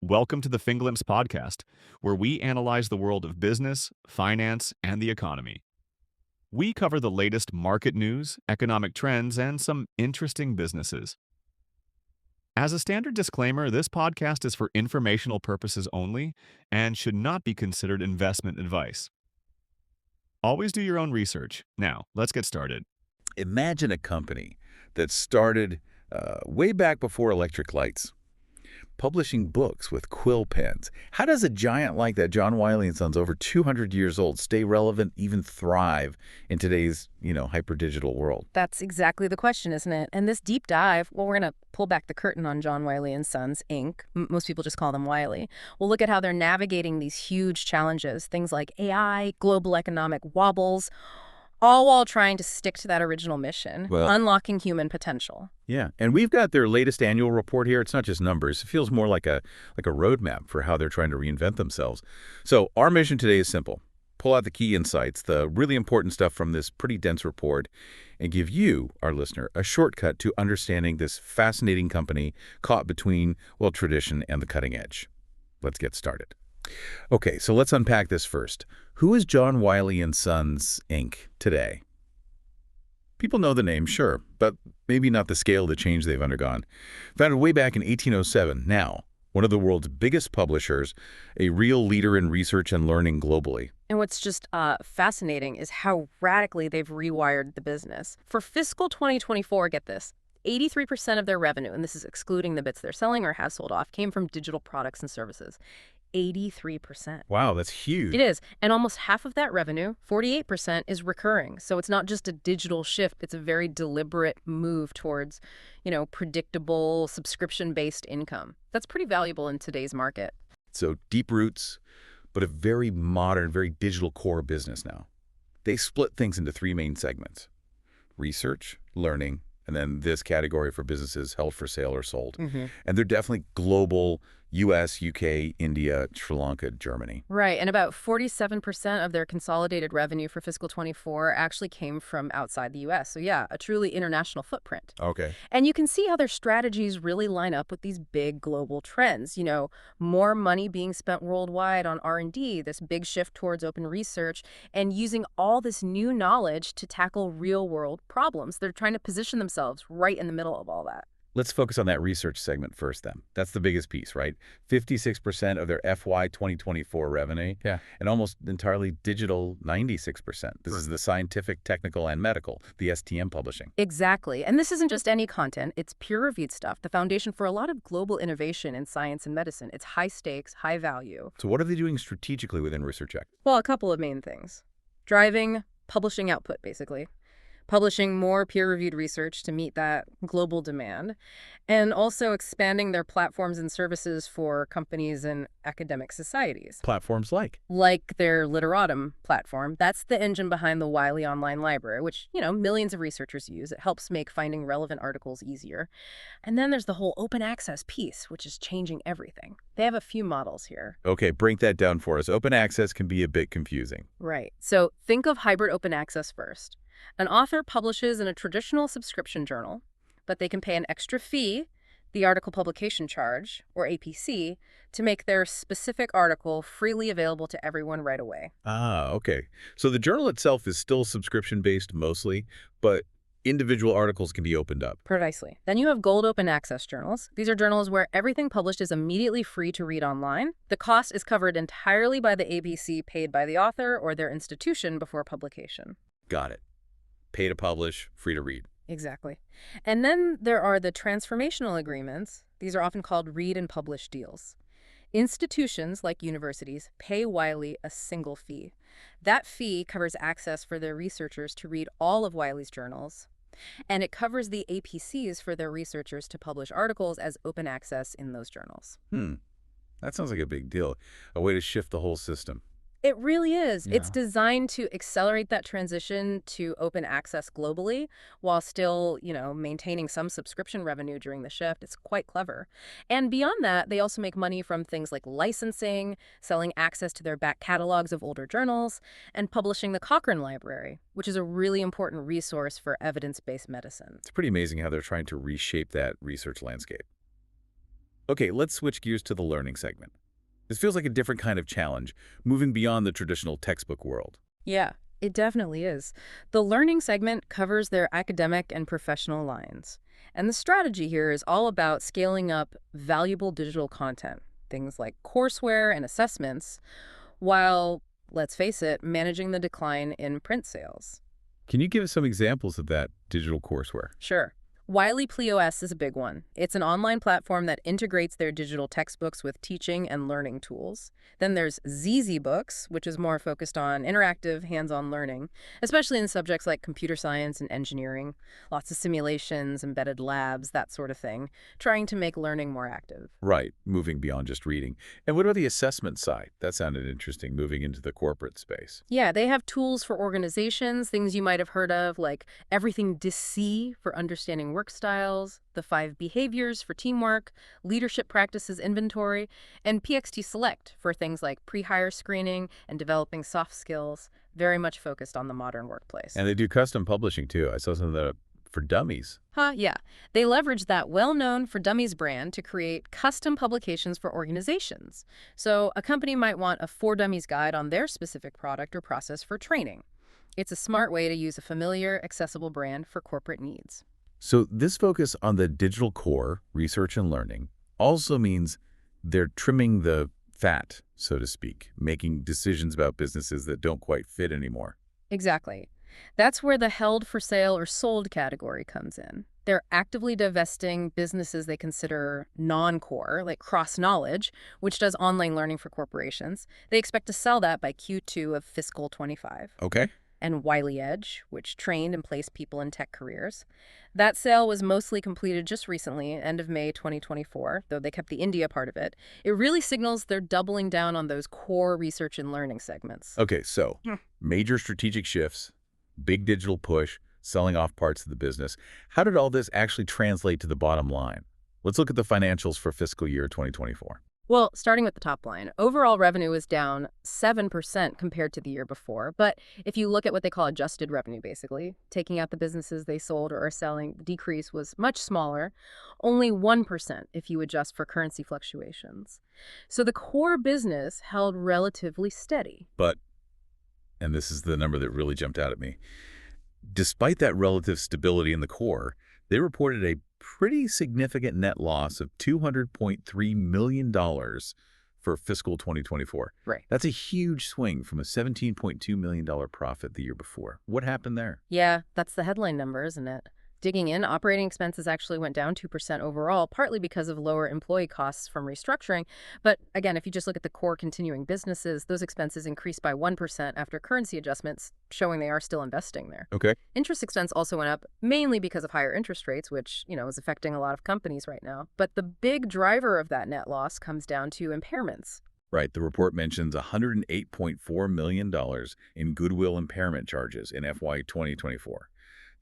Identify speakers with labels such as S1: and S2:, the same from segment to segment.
S1: Welcome to the FinGlimpse podcast, where we analyze the world of business, finance, and the economy. We cover the latest market news, economic trends, and some interesting businesses. As a standard disclaimer, this podcast is for informational purposes only and should not be considered investment advice. Always do your own research. Now, let's get started.
S2: Imagine a company that started way back before electric lights, publishing books with quill pens. How does a giant like that, John Wiley Sons, over 200 years old, stay relevant, even thrive in today's, hyper-digital world?
S3: That's exactly the question, isn't it? And this deep dive, well, we're going to pull back the curtain on John Wiley Sons, Inc. Most people just call them Wiley. We'll look at how they're navigating these huge challenges, things like AI, global economic wobbles, all while trying to stick to that original mission, unlocking human potential.
S2: Yeah, and we've got their latest annual report here. It's not just numbers. It feels more like a roadmap for how they're trying to reinvent themselves. So our mission today is simple. Pull out the key insights, the really important stuff from this pretty dense report, and give you, our listener, a shortcut to understanding this fascinating company caught between, tradition and the cutting edge. Let's get started. Okay, so let's unpack this first. Who is John Wiley & Sons, Inc. today? People know the name, sure, but maybe not the scale of the change they've undergone. Founded way back in 1807, now one of the world's biggest publishers, a real leader in research and learning globally.
S3: And what's just fascinating is how radically they've rewired the business. For fiscal 2024, get this, 83% of their revenue, and this is excluding the bits they're selling or have sold off, came from digital products and services. 83%.
S2: Wow, that's huge.
S3: It is. And almost half of that revenue, 48%, is recurring. So it's not just a digital shift. It's a very deliberate move towards, predictable subscription-based income. That's pretty valuable in today's market.
S2: So deep roots, but a very modern, very digital core business now. They split things into three main segments: research, learning, and then this category for businesses held for sale or sold. And they're definitely global: U.S., U.K., India, Sri Lanka, Germany.
S3: Right. And about 47% of their consolidated revenue for fiscal 24 actually came from outside the U.S. So yeah, a truly international footprint.
S2: Okay.
S3: And you can see how their strategies really line up with these big global trends. More money being spent worldwide on R&D, this big shift towards open research, and using all this new knowledge to tackle real-world problems. They're trying to position themselves right in the middle of all that.
S2: Let's focus on that research segment first then. That's the biggest piece, right? 56% of their FY 2024 revenue. Yeah. And almost entirely digital, 96%. This is the scientific, technical, and medical, the STM publishing.
S3: Exactly. And this isn't just any content. It's peer-reviewed stuff, the foundation for a lot of global innovation in science and medicine. It's high stakes, high value.
S2: So what are they doing strategically within ResearchX?
S3: Well, a couple of main things. Driving publishing output, basically. Publishing more peer-reviewed research to meet that global demand, and also expanding their platforms and services for companies and academic societies.
S2: Platforms like?
S3: Like their Literatum platform. That's the engine behind the Wiley Online Library, which, millions of researchers use. It helps make finding relevant articles easier. And then there's the whole open access piece, which is changing everything. They have a few models here.
S2: Okay, break that down for us. Open access can be a bit confusing.
S3: Right. So think of hybrid open access first. An author publishes in a traditional subscription journal, but they can pay an extra fee, the article publication charge, or APC, to make their specific article freely available to everyone right away.
S2: Ah, okay. So the journal itself is still subscription-based mostly, but individual articles can be opened up.
S3: Precisely. Then you have gold open access journals. These are journals where everything published is immediately free to read online. The cost is covered entirely by the APC paid by the author or their institution before publication.
S2: Got it. Pay to publish, free to read.
S3: Exactly. And then there are the transformational agreements. These are often called read and publish deals. Institutions, like universities, pay Wiley a single fee. That fee covers access for their researchers to read all of Wiley's journals, and it covers the APCs for their researchers to publish articles as open access in those journals.
S2: That sounds like a big deal, a way to shift the whole system.
S3: It really is.
S2: Yeah.
S3: It's designed to accelerate that transition to open access globally while still, maintaining some subscription revenue during the shift. It's quite clever. And beyond that, they also make money from things like licensing, selling access to their back catalogs of older journals, and publishing the Cochrane Library, which is a really important resource for evidence-based medicine.
S2: It's pretty amazing how they're trying to reshape that research landscape. Okay, let's switch gears to the learning segment. This feels like a different kind of challenge, moving beyond the traditional textbook world.
S3: Yeah, it definitely is. The learning segment covers their academic and professional lines. And the strategy here is all about scaling up valuable digital content, things like courseware and assessments, while, let's face it, managing the decline in print sales.
S2: Can you give us some examples of that digital courseware?
S3: Sure. Wiley POS is a big one. It's an online platform that integrates their digital textbooks with teaching and learning tools. Then there's ZZ Books, which is more focused on interactive, hands-on learning, especially in subjects like computer science and engineering, lots of simulations, embedded labs, that sort of thing, trying to make learning more active.
S2: Right, moving beyond just reading. And what about the assessment side? That sounded interesting, moving into the corporate space.
S3: Yeah, they have tools for organizations, things you might have heard of, like Everything DC for understanding work styles, the 5 behaviors for teamwork, leadership practices inventory, and PXT Select for things like pre-hire screening and developing soft skills, very much focused on the modern workplace.
S2: And they do custom publishing, too. I saw some of that for dummies.
S3: Yeah. They leverage that well-known For Dummies brand to create custom publications for organizations. So a company might want a For Dummies guide on their specific product or process for training. It's a smart way to use a familiar, accessible brand for corporate needs.
S2: So this focus on the digital core, research and learning, also means they're trimming the fat, so to speak, making decisions about businesses that don't quite fit anymore.
S3: Exactly. That's where the held for sale or sold category comes in. They're actively divesting businesses they consider non-core, like CrossKnowledge, which does online learning for corporations. They expect to sell that by Q2 of fiscal 25.
S2: Okay.
S3: And Wiley Edge, which trained and placed people in tech careers. That sale was mostly completed just recently, end of May 2024, though they kept the India part of it. It really signals they're doubling down on those core research and learning segments.
S2: Okay, so major strategic shifts, big digital push, selling off parts of the business. How did all this actually translate to the bottom line? Let's look at the financials for fiscal year 2024.
S3: Well, starting with the top line, overall revenue was down 7% compared to the year before. But if you look at what they call adjusted revenue, basically, taking out the businesses they sold or are selling, the decrease was much smaller, only 1% if you adjust for currency fluctuations. So the core business held relatively steady.
S2: But, and this is the number that really jumped out at me, despite that relative stability in the core, they reported a pretty significant net loss of $200.3 million for fiscal 2024.
S3: Right.
S2: That's a huge swing from a $17.2 million profit the year before. What happened there?
S3: Yeah, that's the headline number, isn't it? Digging in, operating expenses actually went down 2% overall, partly because of lower employee costs from restructuring. But again, if you just look at the core continuing businesses, those expenses increased by 1% after currency adjustments, showing they are still investing there.
S2: Okay.
S3: Interest expense also went up, mainly because of higher interest rates, which, is affecting a lot of companies right now. But the big driver of that net loss comes down to impairments.
S2: Right. The report mentions $108.4 million in goodwill impairment charges in FY 2024.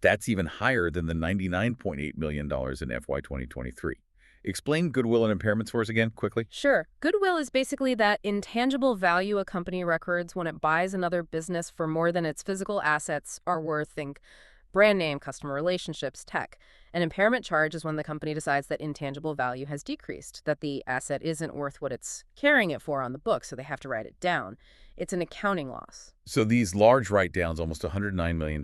S2: That's even higher than the $99.8 million in FY 2023. Explain goodwill and impairments for us again, quickly.
S3: Sure. Goodwill is basically that intangible value a company records when it buys another business for more than its physical assets are worth. Think brand name, customer relationships, tech. An impairment charge is when the company decides that intangible value has decreased, that the asset isn't worth what it's carrying it for on the book, so they have to write it down. It's an accounting loss.
S2: So these large write-downs, almost $109 million.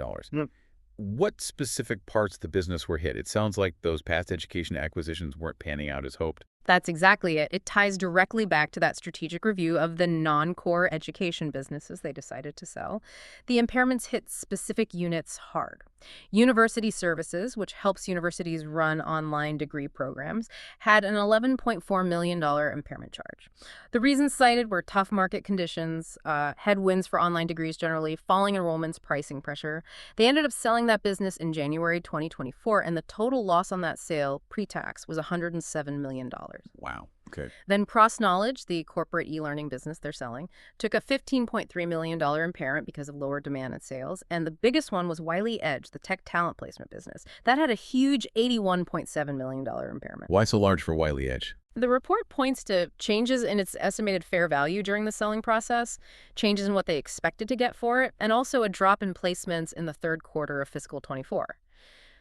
S2: What specific parts of the business were hit? It sounds like those past education acquisitions weren't panning out as hoped.
S3: That's exactly it. It ties directly back to that strategic review of the non-core education businesses they decided to sell. The impairments hit specific units hard. University Services, which helps universities run online degree programs, had an $11.4 million impairment charge. The reasons cited were tough market conditions, headwinds for online degrees generally, falling enrollments, pricing pressure. They ended up selling that business in January 2024, and the total loss on that sale, pre-tax, was $107 million.
S2: Wow. Okay.
S3: Then CrossKnowledge, the corporate e-learning business they're selling, took a $15.3 million impairment because of lower demand and sales. And the biggest one was Wiley Edge, the tech talent placement business. That had a huge $81.7 million impairment.
S2: Why so large for Wiley Edge?
S3: The report points to changes in its estimated fair value during the selling process, changes in what they expected to get for it, and also a drop in placements in the third quarter of fiscal 24.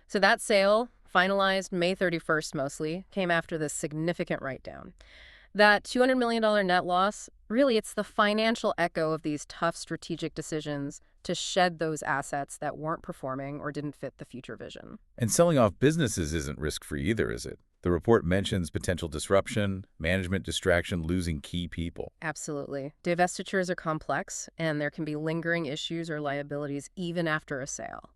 S3: So that sale, finalized May 31st mostly, came after this significant write-down. That $200 million net loss, really, it's the financial echo of these tough strategic decisions to shed those assets that weren't performing or didn't fit the future vision.
S2: And selling off businesses isn't risk-free either, is it? The report mentions potential disruption, management distraction, losing key people.
S3: Absolutely. Divestitures are complex, and there can be lingering issues or liabilities even after a sale.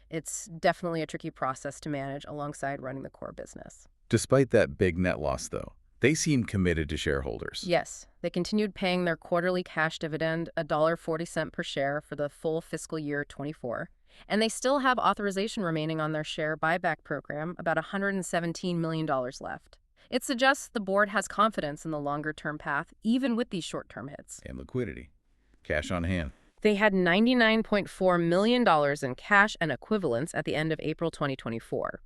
S3: It's definitely a tricky process to manage alongside running the core business.
S2: Despite that big net loss, though, they seem committed to shareholders.
S3: Yes, they continued paying their quarterly cash dividend, $1.40 per share for the full fiscal year 24. And they still have authorization remaining on their share buyback program, about $117 million left. It suggests the board has confidence in the longer-term path, even with these short-term hits.
S2: And liquidity. Cash on hand.
S3: They had $99.4 million in cash and equivalents at the end of April 2024.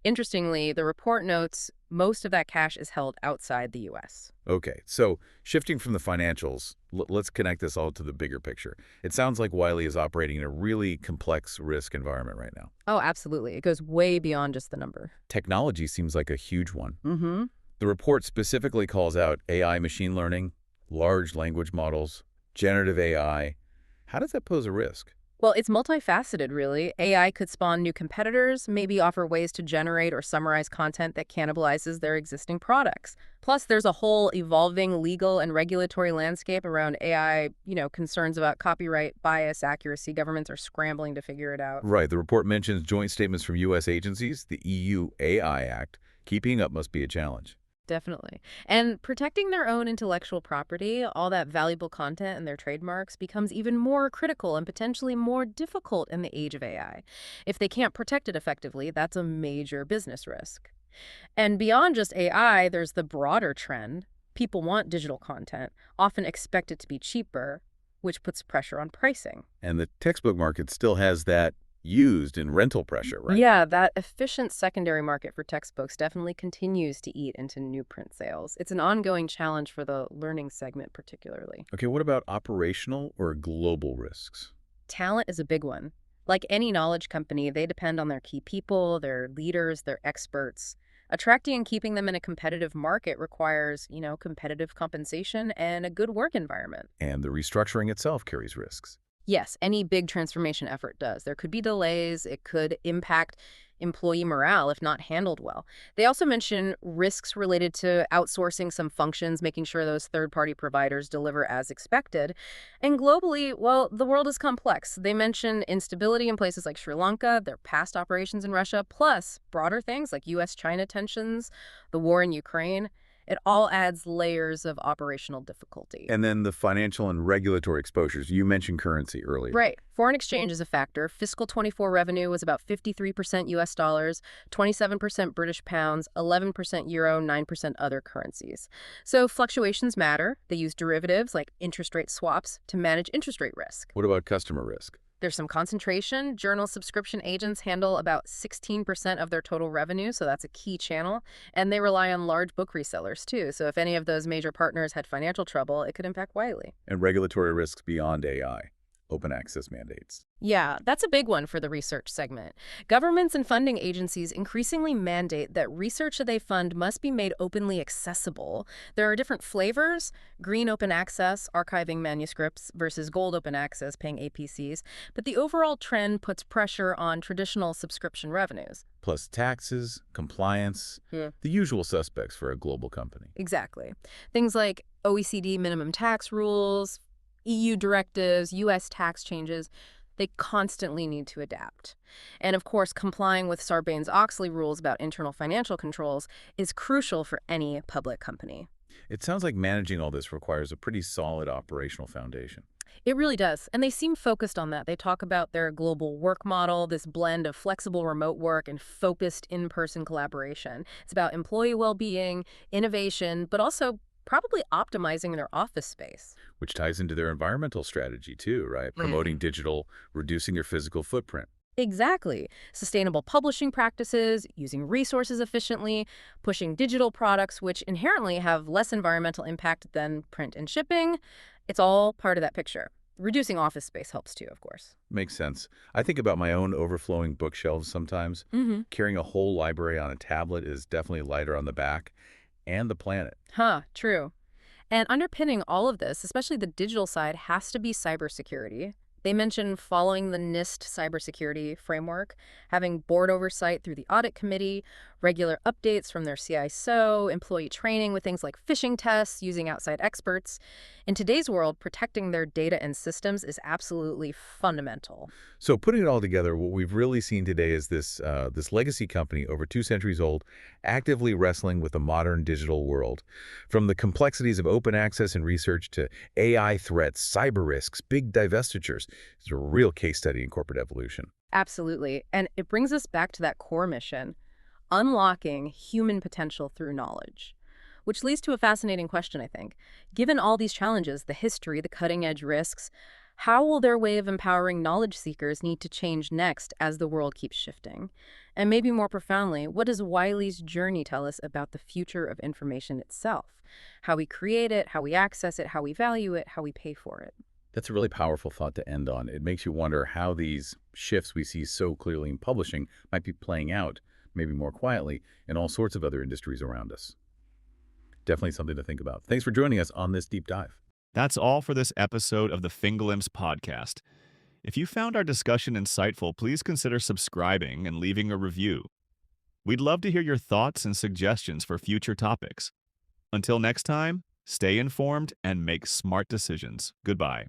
S3: Interestingly, the report notes most of that cash is held outside the U.S.
S2: Okay, so shifting from the financials, let's connect this all to the bigger picture. It sounds like Wiley is operating in a really complex risk environment right now.
S3: Oh, absolutely. It goes way beyond just the number.
S2: Technology seems like a huge one.
S3: Mm-hmm.
S2: The report specifically calls out AI machine learning, large language models, generative AI. How does that pose a risk?
S3: Well, it's multifaceted, really. AI could spawn new competitors, maybe offer ways to generate or summarize content that cannibalizes their existing products. Plus, there's a whole evolving legal and regulatory landscape around AI, concerns about copyright, bias, accuracy. Governments are scrambling to figure it out.
S2: Right. The report mentions joint statements from U.S. agencies, the EU AI Act. Keeping up must be a challenge.
S3: Definitely. And protecting their own intellectual property, all that valuable content and their trademarks, becomes even more critical and potentially more difficult in the age of AI. If they can't protect it effectively, that's a major business risk. And beyond just AI, there's the broader trend. People want digital content, often expect it to be cheaper, which puts pressure on pricing.
S2: And the textbook market still has that used in rental pressure, right?
S3: Yeah, that efficient secondary market for textbooks definitely continues to eat into new print sales. It's an ongoing challenge for the learning segment particularly.
S2: Okay, what about operational or global risks?
S3: Talent is a big one. Like any knowledge company, they depend on their key people, their leaders, their experts. Attracting and keeping them in a competitive market requires, competitive compensation and a good work environment.
S2: And the restructuring itself carries risks.
S3: Yes, any big transformation effort does. There could be delays. It could impact employee morale if not handled well. They also mention risks related to outsourcing some functions, making sure those third-party providers deliver as expected. And globally, well, the world is complex. They mention instability in places like Sri Lanka, their past operations in Russia, plus broader things like U.S.-China tensions, the war in Ukraine. It all adds layers of operational difficulty.
S2: And then the financial and regulatory exposures. You mentioned currency earlier.
S3: Right. Foreign exchange is a factor. Fiscal 24 revenue was about 53% U.S. dollars, 27% British pounds, 11% euro, 9% other currencies. So fluctuations matter. They use derivatives like interest rate swaps to manage interest rate risk.
S2: What about customer risk?
S3: There's some concentration. Journal subscription agents handle about 16% of their total revenue, so that's a key channel. And they rely on large book resellers, too. So if any of those major partners had financial trouble, it could impact Wiley.
S2: And regulatory risks beyond AI. Open access mandates.
S3: Yeah, that's a big one for the research segment. Governments and funding agencies increasingly mandate that research that they fund must be made openly accessible. There are different flavors: green open access, archiving manuscripts, versus gold open access, paying APCs. But the overall trend puts pressure on traditional subscription revenues.
S2: Plus taxes, compliance, the usual suspects for a global company.
S3: Exactly. Things like OECD minimum tax rules, EU directives, U.S. tax changes, they constantly need to adapt. And of course, complying with Sarbanes-Oxley rules about internal financial controls is crucial for any public company.
S2: It sounds like managing all this requires a pretty solid operational foundation.
S3: It really does. And they seem focused on that. They talk about their global work model, this blend of flexible remote work and focused in-person collaboration. It's about employee well-being, innovation, but also probably optimizing their office space.
S2: Which ties into their environmental strategy too, right? Promoting digital, reducing your physical footprint.
S3: Exactly. Sustainable publishing practices, using resources efficiently, pushing digital products, which inherently have less environmental impact than print and shipping. It's all part of that picture. Reducing office space helps too, of course.
S2: Makes sense. I think about my own overflowing bookshelves sometimes. Carrying a whole library on a tablet is definitely lighter on the back and the planet.
S3: True. And underpinning all of this, especially the digital side, has to be cybersecurity. They mention following the NIST cybersecurity framework, having board oversight through the audit committee, regular updates from their CISO, employee training with things like phishing tests, using outside experts. In today's world, protecting their data and systems is absolutely fundamental.
S2: So putting it all together, what we've really seen today is this legacy company, over 2 centuries old, actively wrestling with the modern digital world. From the complexities of open access and research to AI threats, cyber risks, big divestitures, it's a real case study in corporate evolution.
S3: Absolutely. And it brings us back to that core mission, unlocking human potential through knowledge. Which leads to a fascinating question, I think. Given all these challenges, the history, the cutting-edge risks, how will their way of empowering knowledge seekers need to change next as the world keeps shifting? And maybe more profoundly, what does Wiley's journey tell us about the future of information itself? How we create it, how we access it, how we value it, how we pay for it.
S2: That's a really powerful thought to end on. It makes you wonder how these shifts we see so clearly in publishing might be playing out, maybe more quietly, in all sorts of other industries around us. Definitely something to think about. Thanks for joining us on this deep dive.
S1: That's all for this episode of the FinGlimpse podcast. If you found our discussion insightful, please consider subscribing and leaving a review. We'd love to hear your thoughts and suggestions for future topics. Until next time, stay informed and make smart decisions. Goodbye.